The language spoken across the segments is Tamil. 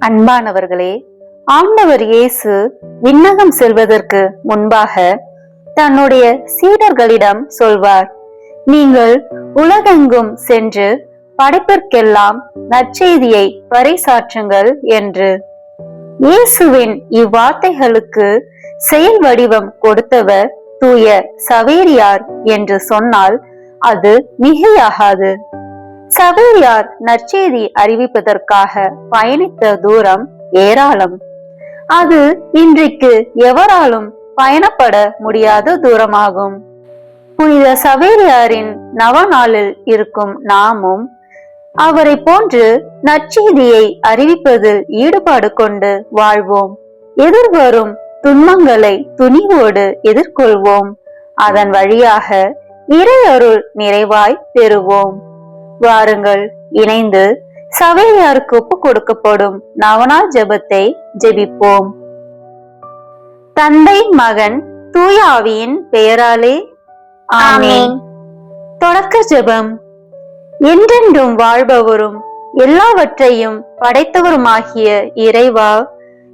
அன்பானவர்களே, ஆண்டவர் இயேசு விண்ணகம் செல்வதற்கு முன்பாக தன்னுடைய சீடர்களிடம் சொல்வார், நீங்கள் உலகெங்கும் சென்று படைப்பிற்கெல்லாம் நற்செய்தியை பறைசாற்றுங்கள் என்று. இயேசுவின் இவ்வார்த்தைகளுக்கு செயல் வடிவம் கொடுத்தவர் தூய சவேரியார் என்று சொன்னால் அது மிகையாகாது. சவேரியார் நற்செய்தி அறிவிப்பதற்காக பயணித்த தூரம் ஏராளம். அது இன்றைக்கு எவராலும் பயணப்பட முடியாத தூரமாகும். புனித சவேரியாரின் நவநாளில் இருக்கும் நாமும் அவரை போன்று நற்செய்தியை அறிவிப்பதில் ஈடுபாடு கொண்டு வாழ்வோம். எதிர்வரும் துன்பங்களை துணிவோடு எதிர்கொள்வோம். அதன் வழியாக இறை அருள் நிறைவாய் பெறுவோம். வாருங்கள், இணைந்து சவேரியாருக்கு ஒப்பு கொடுக்கப்படும் நவநாள் ஜெபத்தை ஜெபிப்போம். தந்தை, மகன், தூய ஆவியின் பெயராலே ஆமென். தொடக்க ஜெபம். என்றென்றும் வாழ்பவரும் எல்லாவற்றையும் படைத்தவருமாகிய இறைவா,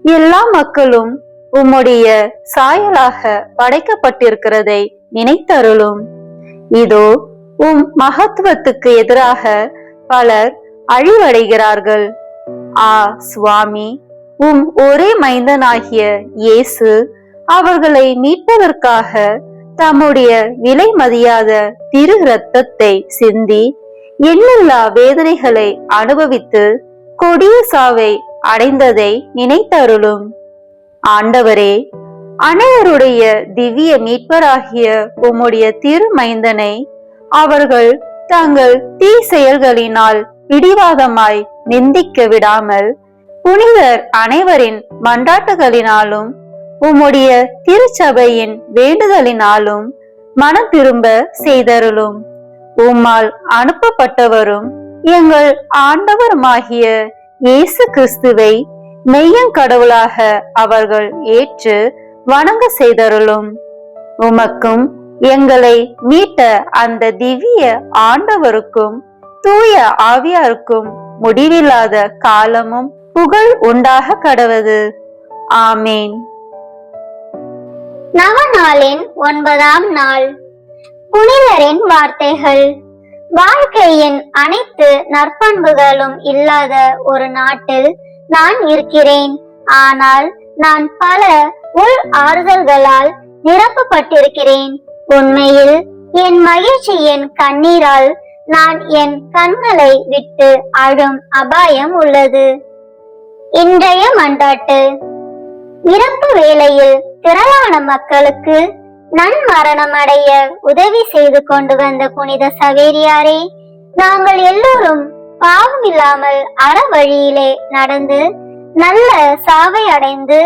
எல்லா மக்களும் உம்முடைய சாயலாக படைக்கப்பட்டிருக்கிறதை நினைத்தருளும். இதோ உம் மகத்துவத்துக்கு எதிராக பலர் அழிவடைகிறார்கள். சுவாமி, உம் ஒரே மைந்தனாகிய இயேசு அவர்களை மீட்பதற்காக தம்முடைய விலை மதியாத திரு இரத்தத்தை சிந்தி எண்ணில்லா வேதனைகளை அனுபவித்து கொடிய சாவை அடைந்ததை நினைத்தருளும். ஆண்டவரே, அனைவருடைய திவ்ய மீட்பராகிய உம்முடைய திருமைந்தனை அவர்கள் தங்கள் தீ செயல்களினால் பிடிவாதமாய் நிந்திக்க விடாமல் புனிதர் அனைவரின் மன்றாட்டுகளினாலும் உம்முடைய திருச்சபையின் வேண்டுதலினாலும் மனம் திரும்ப செய்தருளும். உம்மால் அனுப்பப்பட்டவரும் எங்கள் ஆண்டவருமாகிய இயேசு கிறிஸ்துவை மெய்யங்கடவுளாக அவர்கள் ஏற்று வணங்க செய்தருளும். உமக்கும் எங்களை மீட்ட அந்த திவ்ய ஆண்டவருக்கும் தூய ஆவியாருக்கும் முடிவில்லாத காலமும் புகழ் உண்டாக கடவது. ஆமேன். நவநாளின் 9ஆம் நாள். புனிதரின் வார்த்தைகள். வாழ்க்கையின் அனைத்து நற்பண்புகளும் இல்லாத ஒரு நாட்டில் நான் இருக்கிறேன். ஆனால் நான் பல உள் ஆறுதல்களால் நிரப்பப்பட்டிருக்கிறேன். உண்மையில் என் மகிழ்ச்சியின் கண்ணீரால் நான் என் கண்களை விட்டு அழும் அபாயம் உள்ளது. இன்றைய மன்றாட்டு. இறப்பு வேளையில் திரளான மக்களுக்கு நன்மரணம் அடைய உதவி செய்து கொண்டு வந்த புனித சவேரியாரே, நாங்கள் எல்லோரும் பாவமில்லாமல் அற வழியிலே நடந்து நல்ல சாவை அடைந்து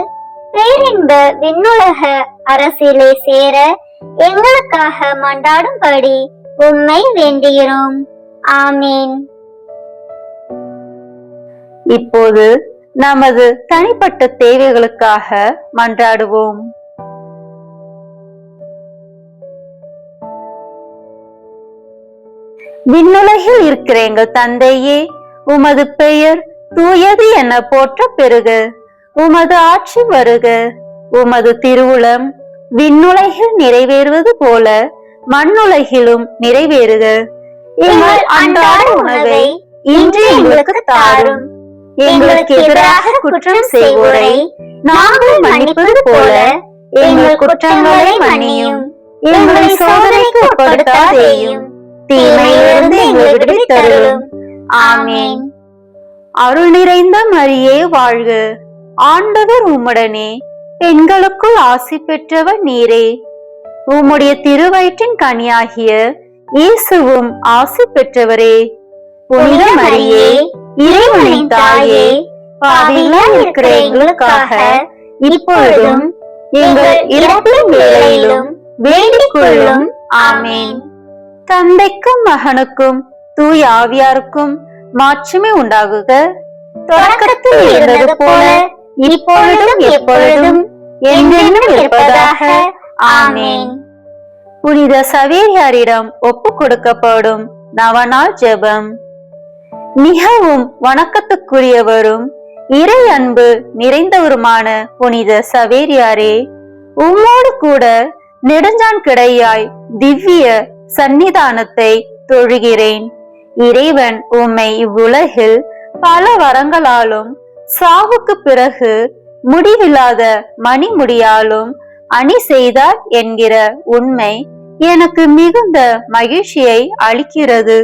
பேரின்ப விண்ணுலக அரசிலே சேர எங்களுக்காக மன்றாடும்படி உம்மை வேண்டுகிறோம். ஆமீன். இப்போது நமது தனிப்பட்ட தேவைகளுக்காக மன்றாடுவோம். விண்ணுலகில் இருக்கிற எங்கள் தந்தையே, உமது பெயர் தூயது என போற்ற பெறுக. உமது ஆட்சி வருக. உமது திருவுளம் விண்ணுலகில் நிறைவேறுவது போல மண்ணுலகிலும் நிறைவேறுக. எங்கள் அன்றாட உணவை இன்று எங்களுக்கு தாரும். எங்களுக்கு எதிராக குற்றம் செய்வோரை நாங்கள் மன்னிப்பது போல எங்கள் குற்றங்களை மன்னியும். எங்களை சோதனைக்கு உட்படுத்தாதேயும், தீமையிலிருந்து எங்களை விடுவித்தருளும். ஆமேன். அருள் நிறைந்த மரியே வாழ்க. ஆண்டவர் உம்முடனே, பெண்களுக்குள் ஆசி பெற்றவர் நீரே. உம்முடைய திருவயிற்றின் கனியாகிய இயேசுவும் ஆசி பெற்றவரே. புனித மரியே, இறைவனின் தாயே, பாவிகளாய் இருக்கிற எங்களுக்காக இப்பொழுதும் எங்கள் இறப்பின் வேளையிலும் வேண்டிக் கொள்ளும். ஆமேன். தந்தைக்கும் மகனுக்கும் தூய ஆவியாருக்கும் மாட்சிமை உண்டாகுக. தொடக்கத்தில் இருந்தது போல இப்பொழுதும் எப்பொழுதும் என்றென்றும் இருப்பதாக. ஆமேன். புனித சவேரியாரிடம் ஒப்பு கொடுக்கப்படும் நவநாள் ஜெபம். மிகவும் வணக்கத்துக்குரியவரும் இறை அன்பு நிறைந்தவருமான புனித சவேரியாரே, உம்மோடு கூட நெடுஞ்சான் கிடையாய் திவ்ய சந்நிதானத்தை தொழுகிறேன். இறைவன் உம்மை இவ்வுலகில் பல வரங்களாலும் சாவுக்கு பிறகு முடிவில்லாத மணிமுடியாலும் அணி செய்தார் என்கிற உண்மை எனக்கு மிகுந்த மகிழ்ச்சியை அளிக்கிறது.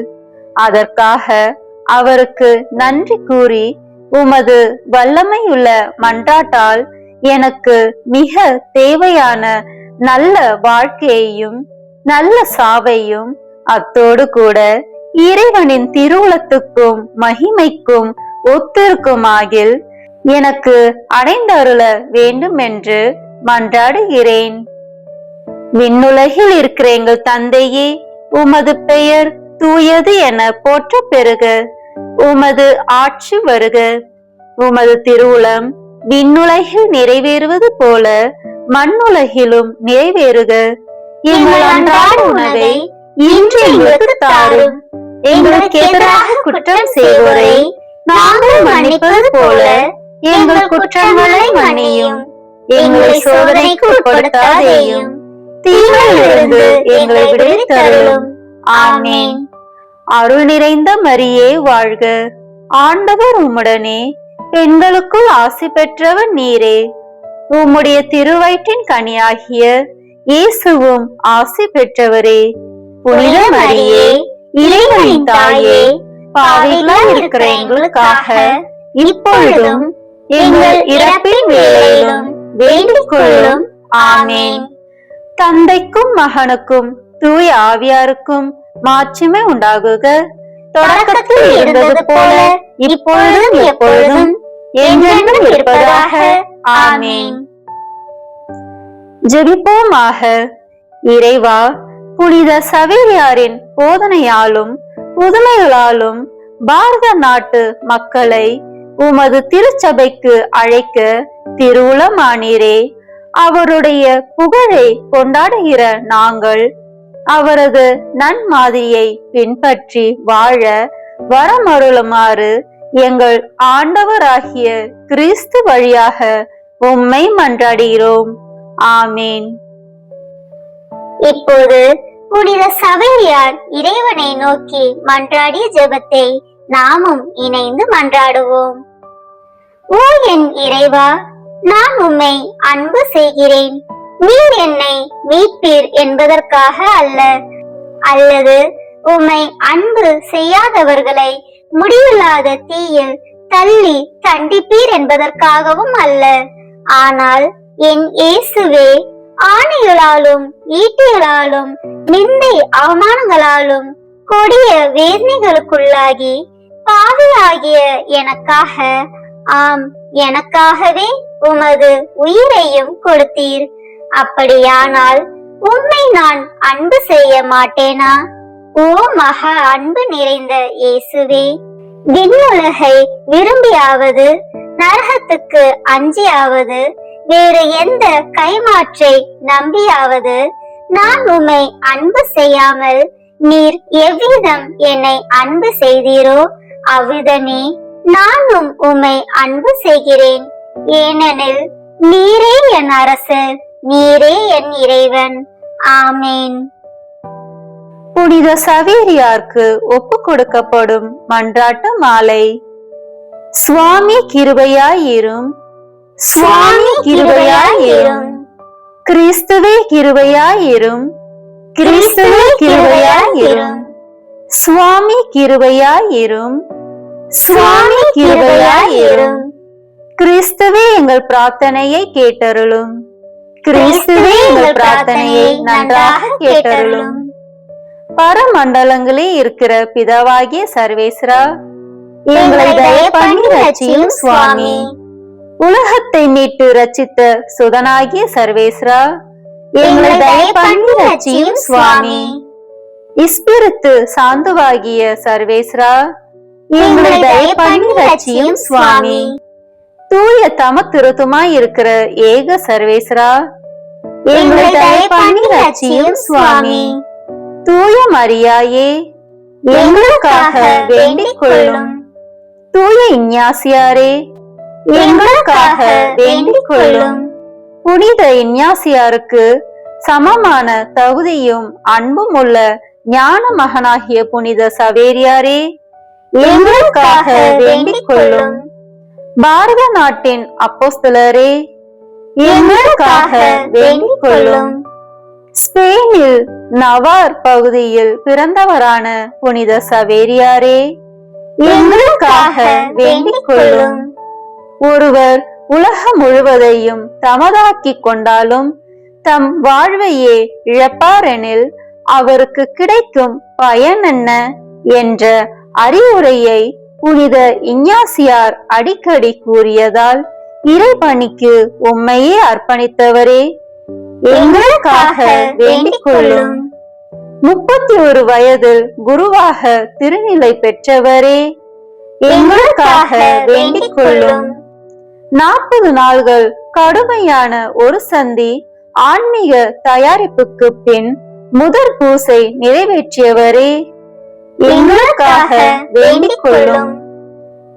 அதற்காக அவருக்கு நன்றி கூறி உமது வல்லமையுள்ள மன்றாட்டால் எனக்கு மிக தேவையான நல்ல வாழ்க்கையையும் நல்ல சாவையும் அத்தோடு கூட இறைவனின் திருவுளத்துக்கும் மகிமைக்கும் ஒத்திருக்குமாகில் எனக்கு அடைந்தருள வேண்டும் என்று மன்றாடுகிறேன். விண்ணுலகில் இருக்கிற எங்கள் தந்தையே, உமது பெயர் தூயது என போற்ற பெறுக. உமது ஆட்சி வருக. உமது திருவுளம் விண்ணுலகில் நிறைவேறுவது போல மண்ணுலகிலும் நிறைவேறுக. எங்கள் அன்றாட உணவை இன்று எங்களுக்கு தாரும். எங்களுக்கு எதிராக குற்றம் செய்வோரை நாங்கள் மன்னிப்பது போல எங்கள் குற்றங்களை மன்னியும். எங்களை சோதனைக்கு உட்படுத்தாதேயும், தீமையிலிருந்து எங்களை விடுவித்தருளும். ஆமென். அருள் நிறைந்த மரியே வாழ்க. ஆண்டவர் உம்முடனே, பெண்களுக்குள் ஆசி பெற்றவர் நீரே. உம்முடைய திருவயிற்றின் கனியாகிய இயேசுவும் ஆசி பெற்றவரே. புனித மரியே, இறைவனின் தாயே, பாவிகளாய் இருக்கிற எங்களுக்காக இப்பொழுதும் எங்கள் இறப்பின் வேளையிலும் வேண்டிக் கொள்ளும். ஆமென். தந்தைக்கும் மகனுக்கும் தூய ஆவியாருக்கும் மாட்சிமை உண்டாகுக. தொடக்கத்தில் இருந்தது போல இப்பொழுதும் எப்பொழுதும் என்றென்றும் இருப்பதாக. ஆமென். ஜெபிப்போமாக. இறைவா, புனித சவேரியாரின் போதனையாலும் புதுமைகளாலும் பாரத நாட்டு மக்களை உமது திருச்சபைக்கு அழைக்க திருவுளமானீரே. அவருடைய புகழை கொண்டாடுகிற நாங்கள் அவரது நன்மாதிரியை பின்பற்றி வாழ வரமருளுமாறு எங்கள் ஆண்டவராகிய கிறிஸ்து வழியாக உம்மை மன்றாடுகிறோம். ஆமீன். இப்போது புனித சவேரியார் இறைவனை நோக்கி மன்றாடிய ஜெபத்தை நாமும் இணைந்து மன்றாடுவோம். ஓ என் இறைவா, நான் உம்மை அன்பு செய்கிறேன். நீர் என்னை மீட்பீர் என்பதற்காக அல்ல, அல்லது உம்மை அன்பு செய்யாதவர்களை முடிவில்லாத தீயில் தள்ளி தண்டிப்பீர் என்பதற்காகவும் அல்ல. ஆனால் என் இயேசுவே, ஆணைகளாலும் ஈட்டிகளாலும் நிந்தை அவமானங்களாலும் கொடிய வேதனைகளுக்குள்ளாகி பாவியாகிய எனக்காக, ஆம் எனக்காகவே உமது உயிரையும் கொடுத்தீர். அப்படியானால் உம்மை நான் அன்பு செய்ய மாட்டேனா? ஓ மகா அன்பு நிறைந்த இயேசுவே, விண்ணுலகை விரும்பியாவது நரகத்துக்கு அஞ்சியாவது வேறு எந்த கைமாற்றை நம்பியாவது நான் உம்மை அன்பு செய்யாமல் நீர் எவ்விதம் என்னை அன்பு செய்தீரோ அவ்விதமே நானும் உம்மை அன்பு செய்கிறேன். ஏனெனில் நீரே என் அரசர், நீரே என் இறைவன். ஆமேன். புனித சவேரியாருக்கு ஒப்பு கொடுக்கப்படும் மன்றாட்டு மாலை. சுவாமி கிருபையாயிரும், சுவாமி கிருபையாயிரும், கிறிஸ்துவே கிருபையாயிரும், கிறிஸ்துவே கிருபையாயிரும், சுவாமி கிருபையாயிரும், சுவாமி கிருபையாயிரும். கிறிஸ்துவே எங்கள் பிரார்த்தனையை கேட்டருளும், கிறிஸ்துவே எங்கள் பிரார்த்தனையை நன்றாக கேட்டருளும். பரமண்டலங்களே இருக்கிற பிதாவாகிய சர்வேஸ்வரா, எங்களை தயவு பண்ணி ரட்சியும் சுவாமி. உலகத்தை மீட்டு ரட்சித்த சுதனாகிய சர்வேஸ்வரா, எங்களை தயவு பண்ணி ரட்சியும் சுவாமி. இஸ்பிரித்து சாந்துவாகிய சர்வேஸ்வரா, எங்களை தயவு பண்ணி ரட்சியும் சுவாமி. தூய தம திருத்துமாய் இருக்கிற ஏக சர்வேஸ்வரா, எங்களை தயவு பண்ணி ரட்சியும் சுவாமி. தூய மரியாயே, எங்களுக்காக வேண்டிக் கொள்ளும். தூய இஞ்ஞாசியாரே, எங்களுக்காக வேண்டிக் கொள்ளும். புனித இஞ்ஞாசியாருக்கு சமமான தகுதியும் அன்பும் உள்ள ஞான மகனாகிய புனித சவேரியாரே, எங்களுக்காக வேண்டிக் கொள்ளும். பாரத நாட்டின் அப்போஸ்தலரே, எங்களுக்காக வேண்டிக் கொள்ளும். ஸ்பெயினில் நவார் பகுதியில் பிறந்தவரான புனித சவேரியாரே, எங்களுக்காக வேண்டிக் கொள்ளும். ஒருவர் உலகம் முழுவதையும் தமதாக்கிக் கொண்டாலும் தம் வாழ்வையே இழப்பாரெனில் அவருக்கு கிடைக்கும் பயன் என்ன என்ற அறிவுரையை புனித இஞ்ஞாசியார் அடிக்கடி கூறியதால் இறைபணிக்கு உம்மையே அர்ப்பணித்தவரே, எங்களுக்காக வேண்டிக் கொள்ளும். 31 வயதில் குருவாக திருநிலை பெற்றவரே, எங்களுக்காக வேண்டிக் கொள்ளும். 40 நாள்கள் கடுமையான ஒரு சந்தி ஆன்மீக தயாரிப்புக்கு பின் முதற் பூசை நிறைவேற்றியவரே, எங்களுக்காக வேண்டிக் கொள்ளும்.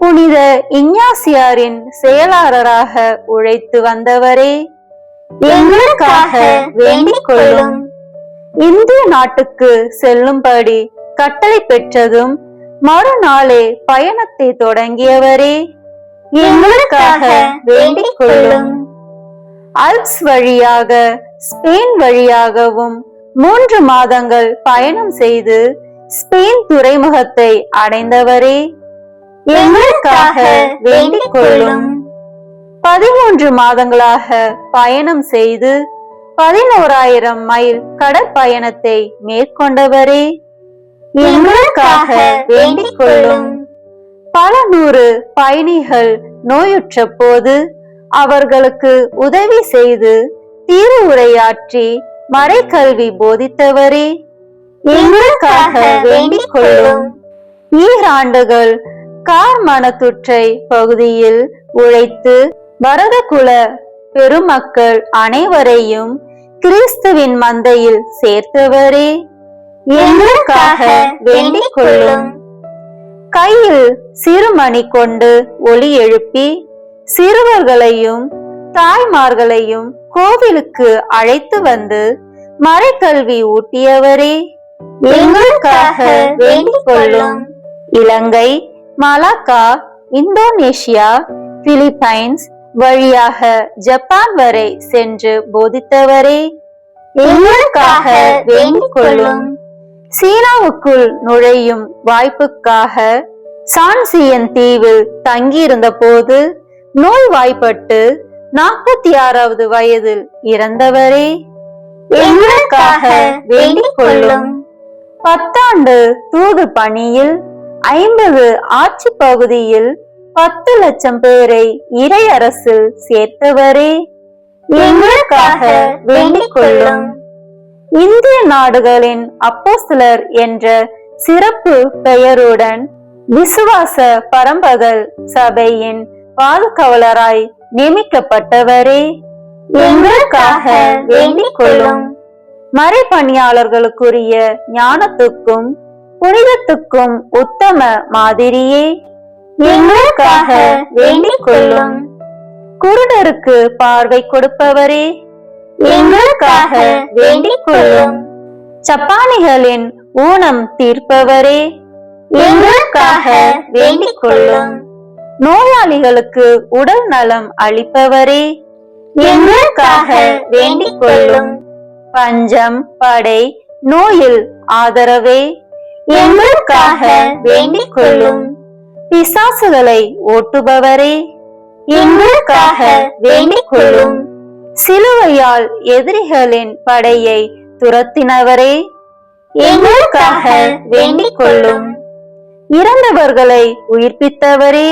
புனித இஞ்ஞாசியாரின் செயலாளராக உழைத்து வந்தவரே, எங்களுக்காக வேண்டிக் கொள்ளும். இந்திய நாட்டுக்கு செல்லும்படி கட்டளை பெற்றதும் மறுநாளே பயணத்தை தொடங்கியவரே, எங்களுக்காக வேண்டிக் கொள்ளும். அல்ப்ஸ் வழியாக ஸ்பெயின் வழியாகவும் 3 மாதங்கள் பயணம் செய்து ஸ்பெயின் துறைமுகத்தை அடைந்தவரே, எங்களுக்காக வேண்டிக் கொள்ளும். 13 மாதங்களாக பயணம் செய்து 11,000 மைல் கடற்பயணத்தை மேற்கொண்டவரே, எங்களுக்காக வேண்டிக் கொள்ளும். பல 100 பயணிகள் நோயுற்ற போது அவர்களுக்கு உதவி செய்து தீரு உரையாற்றி மறைக்கல்வி போதித்தவரே, எங்களுக்காக வேண்டிக் கொள்ளும். ஈராண்டுகள் கார்மனத்துற்றை பகுதியில் உழைத்து பரதகுல பெருமக்கள் அனைவரையும் கிறிஸ்துவின் மந்தையில் சேர்த்தவரே, எங்களுக்காக வேண்டிக் கொள்ளும். கையில் சிறுமணி கொண்டு ஒலி எழுப்பி சிறுவர்களையும் தாய்மார்களையும் கோவிலுக்கு அழைத்து வந்து மறைக்கல்வி ஊட்டியவரே, எங்களுக்காக வேண்டிக் கொள்ளும். இலங்கை, மலாக்கா, இந்தோனேஷியா, பிலிப்பைன்ஸ் வழியாக ஜப்பான் வரை சென்று போதித்தவரே, எங்களுக்காக வேண்டிக் கொள்ளும். சீனாவுக்குள் நுழையும் வாய்ப்புக்காக சான்சியன் தீவில் தங்கியிருந்த போது நோய்வாய்ப்பட்டு 46வது வயதில் இறந்தவரே, எங்களுக்காக வேண்டிக் கொள்ளும். 10 ஆண்டு தூது பணியில் 50 ஆட்சி பகுதியில் 10 லட்சம் பேரை இறையரசில் சேர்த்தவரே, எங்களுக்காக வேண்டிக் கொள்ளும். இந்திய நாடுகளின் அப்போஸ்தலர் என்ற சிறப்பு பெயருடன் விசுவாச பரம்பகல் சபையின் பாதுகாவலராய் நியமிக்கப்பட்டவரே, எங்களுக்காக வேண்டிக் கொள்ளும். மறைபணியாளர்களுக்குரிய ஞானத்துக்கும் புனிதத்துக்கும் உத்தம மாதிரியே, எங்களுக்காக வேண்டிக் கொள்ளும். குருடருக்கு பார்வை கொடுப்பவரே, எங்களுக்காக வேண்டிக் கொள்ளும். சப்பானிகளின் ஊனம் தீர்ப்பவரே, எங்களுக்காக வேண்டிக் கொள்ளும். நோயாளிகளுக்கு உடல் நலம் அளிப்பவரே, எங்களுக்காக வேண்டிக் கொள்ளும். பஞ்சம் படை நோயில் ஆதரவே, எங்களுக்காக வேண்டிக் கொள்ளும். பிசாசுகளை ஓட்டுபவரே, எங்களுக்காக வேண்டிக் கொள்ளும். சிலுவையால் எதிரிகளின் படையை துரத்தினவரே, எங்களுக்காக வேண்டிக் கொள்ளும். இறந்தவர்களை உயிர்ப்பித்தவரே,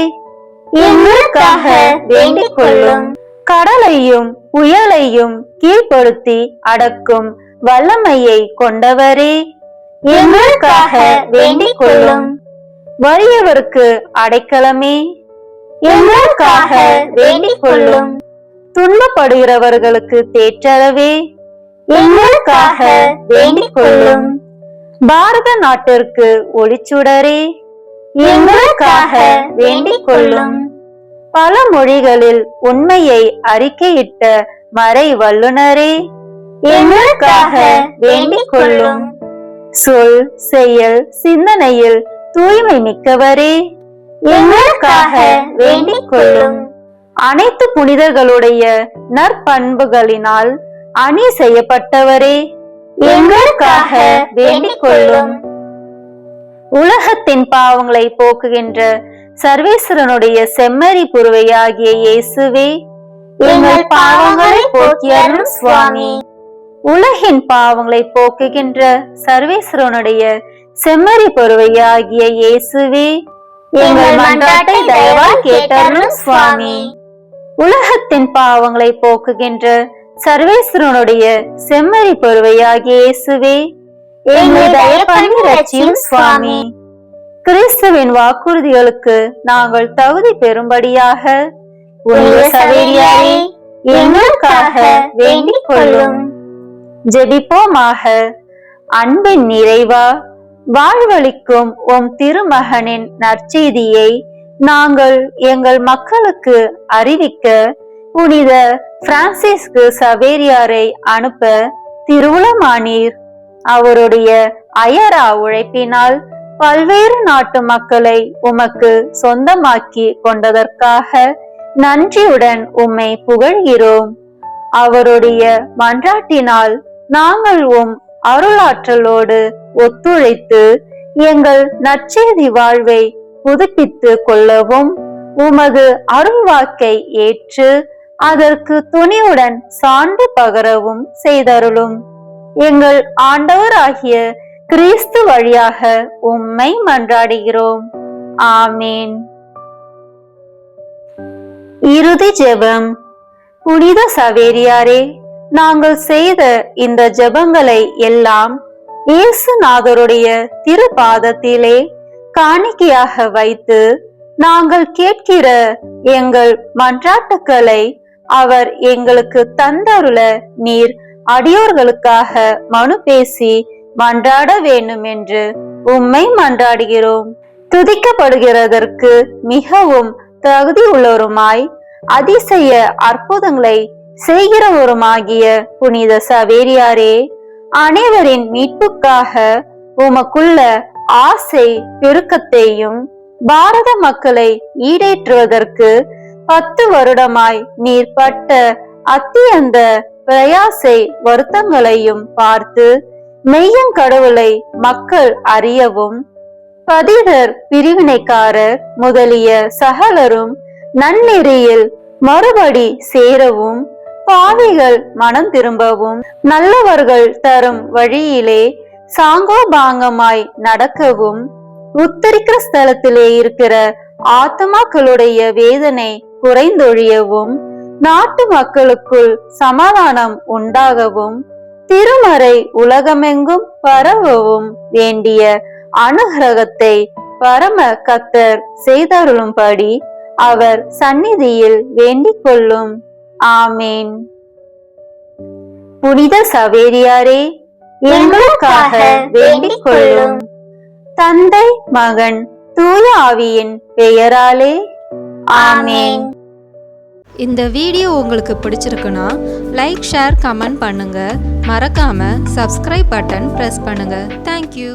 எங்களுக்காக வேண்டிக் கொள்ளும். கடலையும் புயலையும் கீழ்ப்படுத்தி அடக்கும் வல்லமையை கொண்டவரே, எங்களுக்காக வேண்டிக் கொள்ளும். வறியவருக்கு அடைக்கலமே, எங்களுக்காக வேண்டிக் கொள்ளும். துன்பப்படுகிறவர்களுக்கு தேற்றரவே, பல மொழிகளில் உண்மையை அறிக்கையிட்ட மறை வல்லுனரே, எங்களுக்காக வேண்டிக் கொள்ளும். சொல், செயல், சிந்தனையில் தூய்மை மிக்கவரே, எங்களுக்காக வேண்டிக் கொள்ளும். அனைத்து புனிதர்களுடைய நற்பண்புகளினால் அணி செய்யப்பட்டவரே, எங்களுக்காக வேண்டிக் கொள்ளும். உலகத்தின் பாவங்களை போக்குகின்ற சர்வேஸ்வரனுடைய செம்மறி புருவையாகிய இயேசுவே, எங்கள் பாவங்களை போக்கியருளும் சுவாமி. உலகின் பாவங்களை போக்குகின்ற சர்வேஸ்வரனுடைய செம்மறி புருவையாகிய இயேசுவே, எங்கள் மன்றாட்டை தயவாய் கேட்டருளும் சுவாமி. உலகத்தின் பாவங்களை போக்குகின்ற சர்வேஸ்வரனுடைய செம்மறி பொறுவையாகிய இயேசுவே, எங்களை தயவு பண்ணி ரட்சியும் சுவாமி. கிறிஸ்துவின் வாக்குறுதிகளுக்கு நாங்கள் தகுதி பெறும்படியாக புனித சவேரியாரே, எங்களுக்காக வேண்டிக் கொள்ளும். ஜெபிப்போமாக. அன்பின் நிறைவா, வாழ்வளிக்கும் உம் திருமகனின் நற்செய்தியை நாங்கள் எங்கள் மக்களுக்கு அறிவிக்க புனித பிரான்சிஸ்கு சவேரியாரை அனுப்ப திருவுளமானீர். அவருடைய அயரா உழைப்பினால் பல்வேறு நாட்டு மக்களை உமக்கு சொந்தமாக்கி கொண்டதற்காக நன்றியுடன் உம்மை புகழ்கிறோம். அவருடைய மன்றாட்டினால் நாங்கள் உம் அருளாற்றலோடு ஒத்துழைத்து எங்கள் நற்செய்தி வாழ்வை புதுப்பித்து கொள்ளவும், உமது அருள்வாக்கை ஏற்று அதற்கு துணிவுடன் சான்று பகரவும் செய்தருளும். எங்கள் ஆண்டவராகிய கிறிஸ்து வழியாக உம்மை மன்றாடுகிறோம். ஆமீன். இறுதி ஜெபம். புனித சவேரியாரே, நாங்கள் செய்த இந்த ஜெபங்களை எல்லாம் இயேசுநாதருடைய திருப்பாதத்திலே காணிக்கையாக வைத்து நாங்கள் கேட்கிற எங்கள் மன்றாட்டுக்களை அவர் எங்களுக்கு தந்தருள நீர் அடியோர்களுக்காக மனு பேசி மன்றாட வேண்டும் என்று உம்மை மன்றாடுகிறோம். துதிக்கப்படுகிறதற்கு மிகவும் தகுதி உள்ளவருமாய் அதிசய அற்புதங்களை செய்கிறவருமாகிய புனித சவேரியாரே, அனைவரின் மீட்புக்காக உமக்குள்ள ஆசை பெருக்கத்தையும் பாரத மக்களை ஈடேற்றுவதற்கு 10 வருடமாய் நீர் பட்ட அத்தியந்த பிரயாசை வருத்தங்களையும் பார்த்து மெய்யங்கடவுளை மக்கள் அறியவும், பதிதர் பிரிவினைக்காரர் முதலிய சகலரும் நன்னெறியில் மறுபடி சேரவும், பாவிகள் மனம் திரும்பவும், நல்லவர்கள் தரும் வழியிலே சாங்கோபாங்கமாய் நடக்கவும், உத்தரிக்கிற ஸ்தலத்திலே இருக்கிற ஆத்மாக்களுடைய வேதனை குறைந்தொழியவும், நாட்டு மக்களுக்குள் சமாதானம் உண்டாகவும், திருமறை உலகமெங்கும் பரவவும் வேண்டிய அனுகிரகத்தை பரம கர்த்தர் செய்தருளும்படி அவர் சந்நிதியில் வேண்டிக் கொள்ளும். ஆமீன். புனித சவேரியாரே, எங்களுக்காக வேண்டிக் கொள்ளும். தந்தை, மகன், தூய ஆவியின் பெயராலே ஆமீன். இந்த வீடியோ உங்களுக்கு பிடிச்சிருக்குன்னா லைக், ஷேர், கமெண்ட் பண்ணுங்க. மறக்காம சப்ஸ்கிரைப் பட்டன் பிரஸ் பண்ணுங்க. தேங்க்யூ.